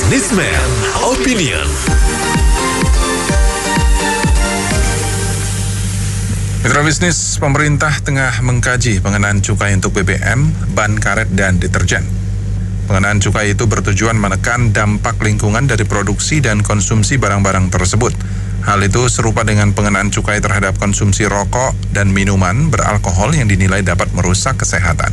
Businessman Opinion. Mitra bisnis, pemerintah tengah mengkaji pengenaan cukai untuk BBM, ban karet, dan deterjen. Pengenaan cukai itu bertujuan menekan dampak lingkungan dari produksi dan konsumsi barang-barang tersebut. Hal itu serupa dengan pengenaan cukai terhadap konsumsi rokok dan minuman beralkohol yang dinilai dapat merusak kesehatan.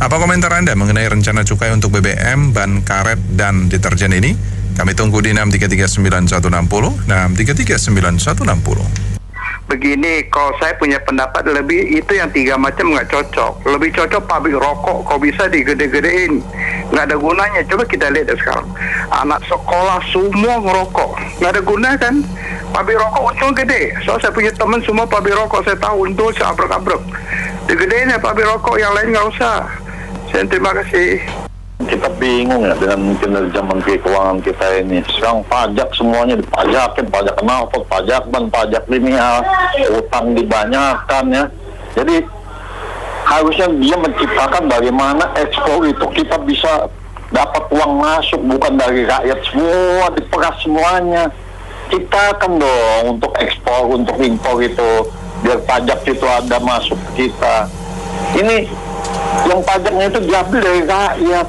Apa komentar Anda mengenai rencana cukai untuk BBM, ban karet, dan deterjen ini? Kami tunggu di 6339160, 6339160. Begini, kalau saya punya pendapat lebih itu yang 3 macam nggak cocok. Lebih cocok pabrik rokok, kok bisa digede-gedein, nggak ada gunanya. Coba kita lihat sekarang, anak sekolah semua ngerokok, nggak ada guna kan? Pabrik rokok untung gede. Soalnya saya punya teman semua pabrik rokok, saya tahu untung seabrek-abrek. Digedein ya pabrik rokok, yang lain nggak usah. Saya terima kasih. Kita bingung ya dengan kinerja Menteri Keuangan kita ini. Sekarang pajak semuanya dipajakin, pajak knalpot, pajak ban, pajak lineal, utang dibanyakan ya. Jadi harusnya dia menciptakan bagaimana ekspor itu kita bisa dapat uang masuk, bukan dari rakyat semua, diperas semuanya. Kita kan dong untuk ekspor, untuk impor itu, biar pajak itu ada masuk ke kita. Ini yang pajaknya itu diambil dari rakyat,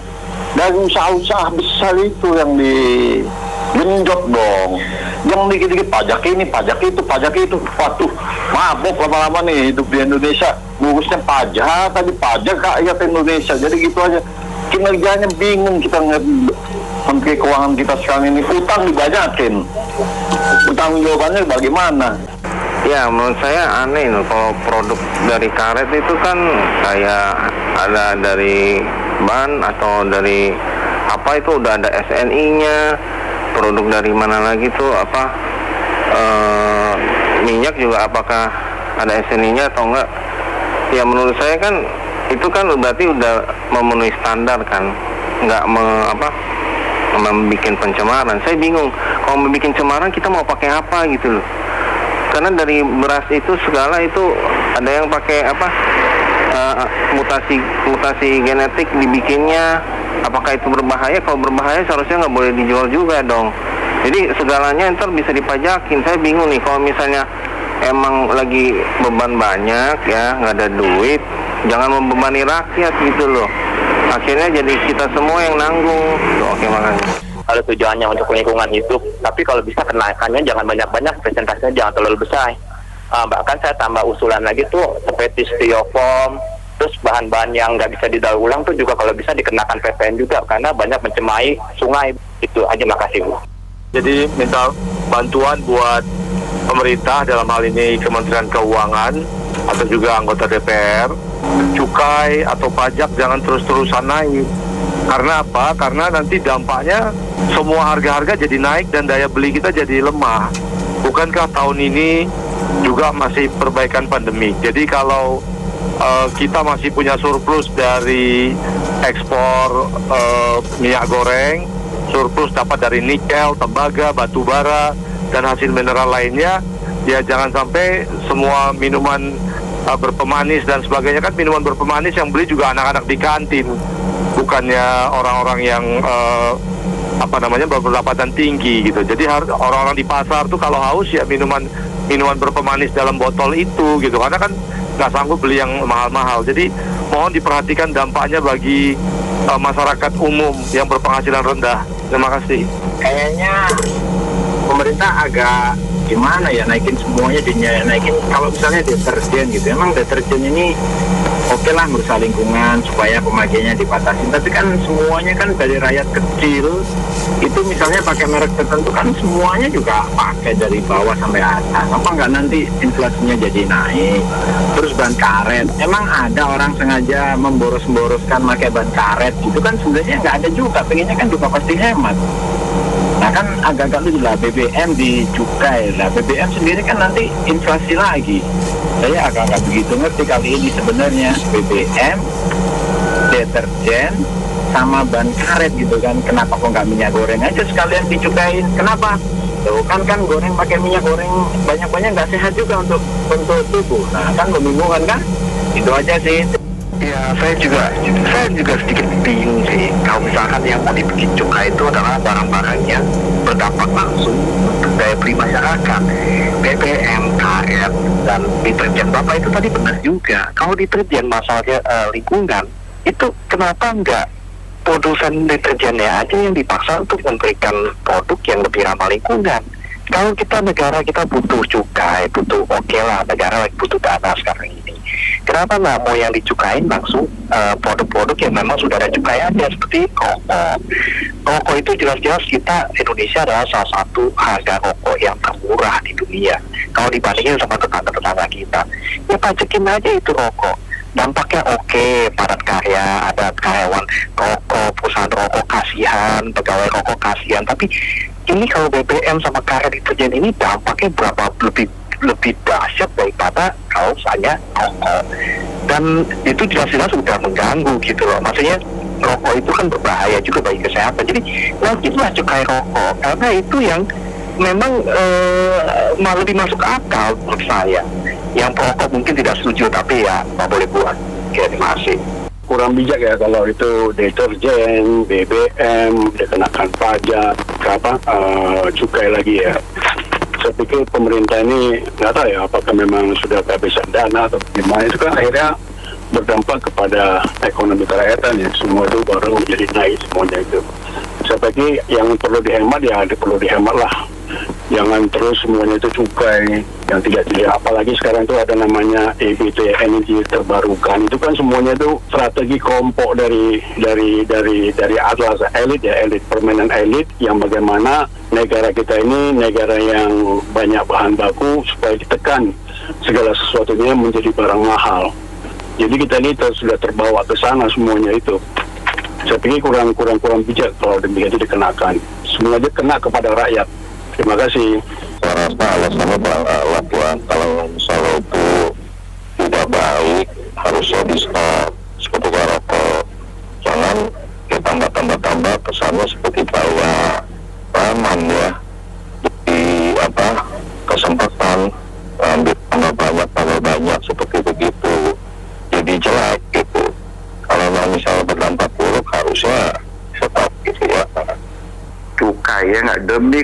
dari usaha-usaha besar itu yang digenjot dong. Yang dikit-dikit pajak ini, pajak itu. Waduh, mabuk lama-lama nih hidup di Indonesia. Ngurusnya pajak, tadi pajak rakyat Indonesia. Jadi gitu aja. Kinerjanya bingung kita ngeliat Menteri Keuangan kita sekarang ini. Utang dibanyakin. Utang jawabannya bagaimana? Ya, menurut saya aneh loh kalau produk dari karet itu kan kayak ada dari ban atau dari apa itu udah ada SNI-nya. Produk dari mana lagi tuh minyak juga apakah ada SNI-nya atau enggak? Ya menurut saya kan itu kan berarti udah memenuhi standar kan, nggak membuat pencemaran. Saya bingung kalau membuat pencemaran kita mau pakai apa gitu loh. Karena dari beras itu segala itu ada yang pakai mutasi genetik dibikinnya. Apakah itu berbahaya? Kalau berbahaya seharusnya nggak boleh dijual juga dong. Jadi segalanya ntar bisa dipajakin. Saya bingung nih kalau misalnya emang lagi beban banyak ya, nggak ada duit, jangan membebani rakyat gitu loh. Akhirnya jadi kita semua yang nanggung. Oke, makasih. Kalau tujuannya untuk lingkungan hidup, tapi kalau bisa kenaikannya jangan banyak-banyak, persentasenya jangan terlalu besar. Bahkan saya tambah usulan lagi tuh seperti styrofoam, terus bahan-bahan yang nggak bisa didaur ulang tuh juga kalau bisa dikenakan PPN juga, karena banyak mencemari sungai. Itu aja, makasih Bu. Jadi minta bantuan buat pemerintah, dalam hal ini Kementerian Keuangan atau juga anggota DPR, cukai atau pajak jangan terus-terusan naik. Karena apa? Karena nanti dampaknya semua harga-harga jadi naik dan daya beli kita jadi lemah. Bukankah tahun ini juga masih perbaikan pandemi? Jadi kalau kita masih punya surplus dari ekspor minyak goreng, surplus dapat dari nikel, tembaga, batu bara, dan hasil mineral lainnya, ya jangan sampai semua minuman berpemanis dan sebagainya. Kan minuman berpemanis yang beli juga anak-anak di kantin, bukannya orang-orang yang berpendapatan tinggi gitu. Jadi orang-orang di pasar tuh kalau haus ya minuman berpemanis dalam botol itu gitu, karena kan nggak sanggup beli yang mahal-mahal. Jadi mohon diperhatikan dampaknya bagi masyarakat umum yang berpenghasilan rendah. Terima kasih. Kayaknya pemerintah agak gimana ya, naikin semuanya, naikin kalau misalnya deterjen gitu. Emang deterjen ini oke lah merusak lingkungan supaya pemakaiannya dibatasi, tapi kan semuanya kan dari rakyat kecil itu misalnya pakai merek tertentu kan semuanya juga pakai dari bawah sampai atas. Apa nggak nanti inflasinya jadi naik? Terus ban karet, emang ada orang sengaja memboros-boroskan pakai ban karet gitu kan? Sebenarnya nggak ada juga, pengennya kan juga pasti hemat. Nah kan agak-agak lucu lah, BBM dicukai lah. BBM sendiri kan nanti inflasi lagi. Saya agak nggak begitu ngerti kali ini sebenarnya BBM, deterjen, sama ban karet gitu kan. Kenapa kok nggak minyak goreng aja sekalian dicukain? Kenapa? Tuh kan goreng pakai minyak goreng banyak-banyak nggak sehat juga untuk tubuh. Nah kan membingungkan kan? Itu aja sih. Ya, saya juga sedikit bingung sih. Kalau misalkan yang mau dibikin cukai itu adalah barang-barang yang berdampak langsung untuk daya beli masyarakat, BBM, KR, dan deterjen. Bapak itu tadi benar juga. Kalau deterjen masalahnya lingkungan, itu kenapa enggak produsen deterjennya aja yang dipaksa untuk memberikan produk yang lebih ramah lingkungan? Kalau negara kita butuh cukai, butuh lah, negara lagi butuh dana sekarang ini. Kenapa nggak mau yang dicukain langsung produk-produk yang memang sudah ada cukaiannya seperti rokok. Rokok itu jelas-jelas Indonesia adalah salah satu harga rokok yang termurah di dunia. Kalau dibandingin sama tetangga-tetangga kita, ya pajakin aja itu rokok. Dampaknya oke, padat karya, ada karyawan rokok, perusahaan rokok kasihan, pegawai rokok kasihan. Tapi ini kalau BBM sama karet deterjen ini dampaknya berapa lebih dahsyat daripada kalau misalnya rokok. Dan itu jelas-jelas sudah mengganggu gitu loh. Maksudnya rokok itu kan berbahaya juga bagi kesehatan. Jadi wajiblah cukai rokok karena itu yang memang malah lebih masuk akal menurut saya. Yang perokok mungkin tidak setuju, tapi ya nggak boleh buat. Oke, terima kasih. Kurang bijak ya kalau itu deterjen, BBM dikenakan pajak, cukai lagi ya. Saya pikir pemerintah ini nggak tahu ya apakah memang sudah kehabisan dana atau gimana. Itu kan akhirnya berdampak kepada ekonomi kerakyatan ya. Semua itu baru jadi naik semuanya itu. Saya pikir yang perlu dihemat ya perlu dihemat lah. Jangan terus semuanya itu cukai yang tidak. Apalagi sekarang itu ada namanya EBT, energi terbarukan. Itu kan semuanya itu strategi kelompok dari atlas elit ya, elit permainan elit yang bagaimana negara kita ini negara yang banyak bahan baku supaya ditekan segala sesuatunya menjadi barang mahal. Jadi kita ini sudah terbawa ke sana semuanya itu. Saya pikir kurang bijak kalau demikian itu dikenakan. Semuanya kena kepada rakyat. Terima kasih. Saya rasa alasannya berangkat ya. Kalau misalnya itu tidak baik, harusnya di stop. Seperti rokok. Jangan ya tambah kesannya seperti kayak aman ya. Jadi kesempatan ambil tambah banyak seperti begitu. Jadi jelek gitu. Kalau misalnya berdampak buruk harusnya stop gitu ya. Cukai ya nggak, demi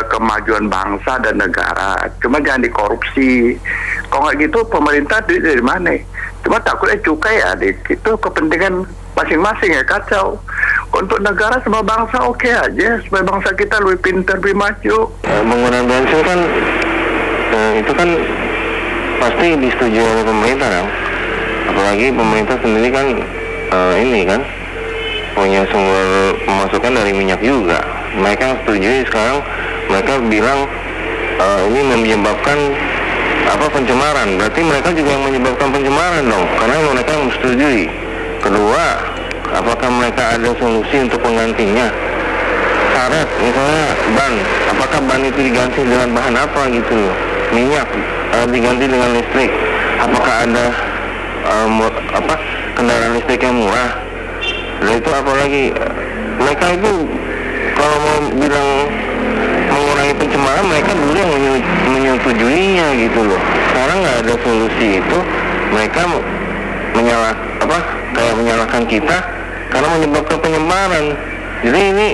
kemajuan bangsa dan negara. Cuma jangan dikorupsi. Kalau nggak gitu pemerintah duit dari mana? Cuma takutnya cukai ya, itu kepentingan masing-masing ya, kacau. Untuk negara sama bangsa oke aja, supaya bangsa kita lebih pintar, lebih maju. Penggunaan bensin kan itu kan pasti disetujui oleh pemerintah kan. Apalagi pemerintah sendiri kan ini kan punya sumber pemasukan dari minyak juga. Mereka setuju sekarang, mereka bilang ini menyebabkan pencemaran. Berarti mereka juga yang menyebabkan pencemaran dong, karena mereka yang menyetujui. Kedua, apakah mereka ada solusi untuk penggantinya? Karet, misalnya ban, apakah ban itu diganti dengan bahan apa gitu loh? Minyak diganti dengan listrik. Apakah ada kendaraan listrik yang murah? Dan itu apalagi mereka itu kalau mau bilang mengurangi pencemaran, mereka dulu yang menyetujuinya gitu loh. Sekarang nggak ada solusi itu, mereka menyalahkan kita karena menyebabkan pencemaran. Jadi ini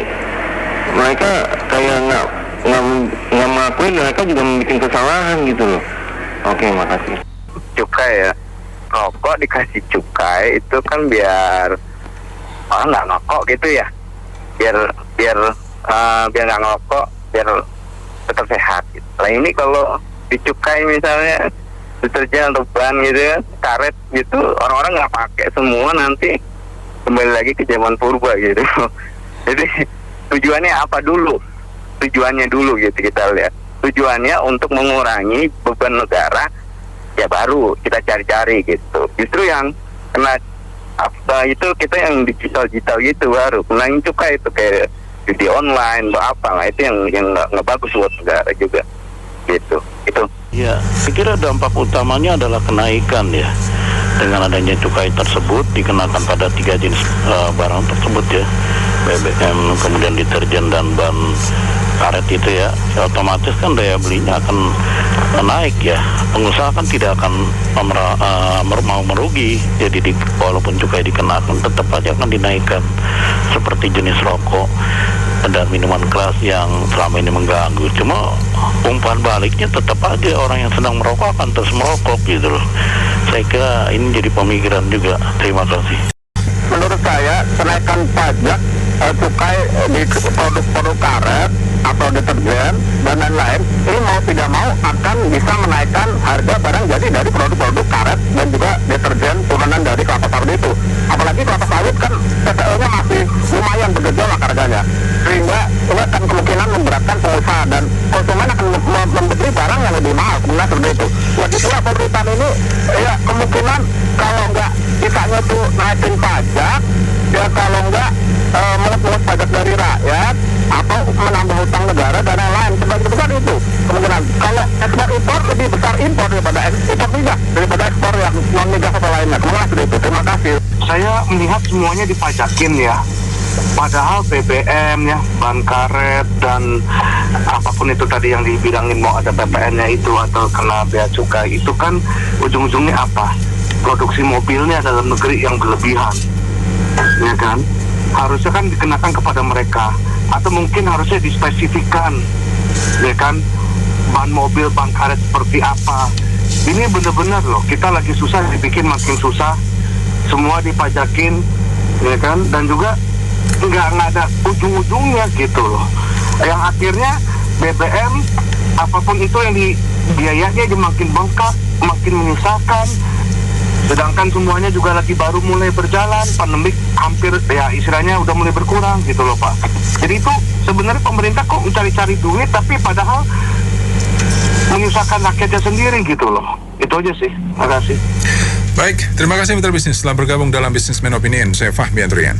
mereka kayak nggak mengakui, mereka juga membuat kesalahan gitu loh. Oke, makasih. Cukai ya, rokok dikasih cukai itu kan biar orang nggak ngerokok gitu ya, biar nggak ngerokok, biar tetap sehat gitu. Nah ini kalau dicukai misalnya deterjen atau ban gitu ya, karet gitu, orang-orang nggak pakai semua, nanti kembali lagi ke zaman purba gitu. Jadi tujuannya apa dulu? Tujuannya dulu gitu kita lihat. Tujuannya untuk mengurangi beban negara, ya baru kita cari-cari gitu. Justru yang kena itu kita yang digital gitu baru kena cukai itu kayak judi online atau apa lah, itu yang nggak bagus buat negara juga gitu. Itu ya, saya kira dampak utamanya adalah kenaikan ya. Dengan adanya cukai tersebut dikenakan pada 3 jenis barang tersebut ya, BBM, kemudian deterjen dan ban karet itu ya otomatis kan daya belinya akan naik ya. Pengusaha kan tidak akan mau merugi, jadi walaupun cukai dikenakan tetap aja akan dinaikkan, seperti jenis rokok dan minuman keras yang selama ini mengganggu. Cuma umpan baliknya tetap aja orang yang sedang merokok akan terus merokok gitu loh. Saya kira ini jadi pemikiran juga. Terima kasih. Menurut saya kenaikan pajak cukai di produk-produk karet atau deterjen dan lain-lain ini mau tidak mau akan bisa menaikkan harga barang jadi dari produk-produk karet dan juga deterjen turunan dari kelapa sawit itu. Apalagi kelapa sawit kan PTL-nya masih lumayan bergejolak harganya, sehingga ini akan kemungkinan memberatkan pengusaha dan konsumen akan membeli barang yang lebih mahal kemudian seperti itu. Lagi pula pemerintahan ini ya kemungkinan kalau nggak bisanya tuh naikin pajak, ya kalau nggak mengut pajak dari rakyat atau menambah hutang negara dan lain-lain. Sebagai besar itu kemungkinan. Kalau ekspor impor lebih besar impor daripada ekspor minyak, daripada ekspor yang non migas atau lainnya. Kemungkinan itu. Terima kasih. Saya melihat semuanya dipajakin ya. Padahal BBM ya, ban karet dan apapun itu tadi yang dibilangin mau ada PPN-nya itu atau kena bea cukai itu kan ujung-ujungnya apa? Produksi mobilnya dalam negeri yang berlebihan, ya kan? Harusnya kan dikenakan kepada mereka atau mungkin harusnya dispesifikan, ya kan? Ban mobil, ban karet seperti apa? Ini benar-benar loh, kita lagi susah dibikin makin susah, semua dipajakin, ya kan? Dan juga nggak ada ujung-ujungnya gitu loh. Yang akhirnya BBM apapun itu yang biayanya makin bengkak, makin menyusahkan. Sedangkan semuanya juga lagi baru mulai berjalan, pandemik hampir ya istilahnya udah mulai berkurang gitu loh Pak. Jadi itu sebenarnya pemerintah kok mencari-cari duit tapi padahal menyusahkan rakyatnya sendiri gitu loh. Itu aja sih. Terima kasih. Baik, terima kasih Mitra Bisnis telah bergabung dalam Businessman Opinion. Saya Fahmi Andrian.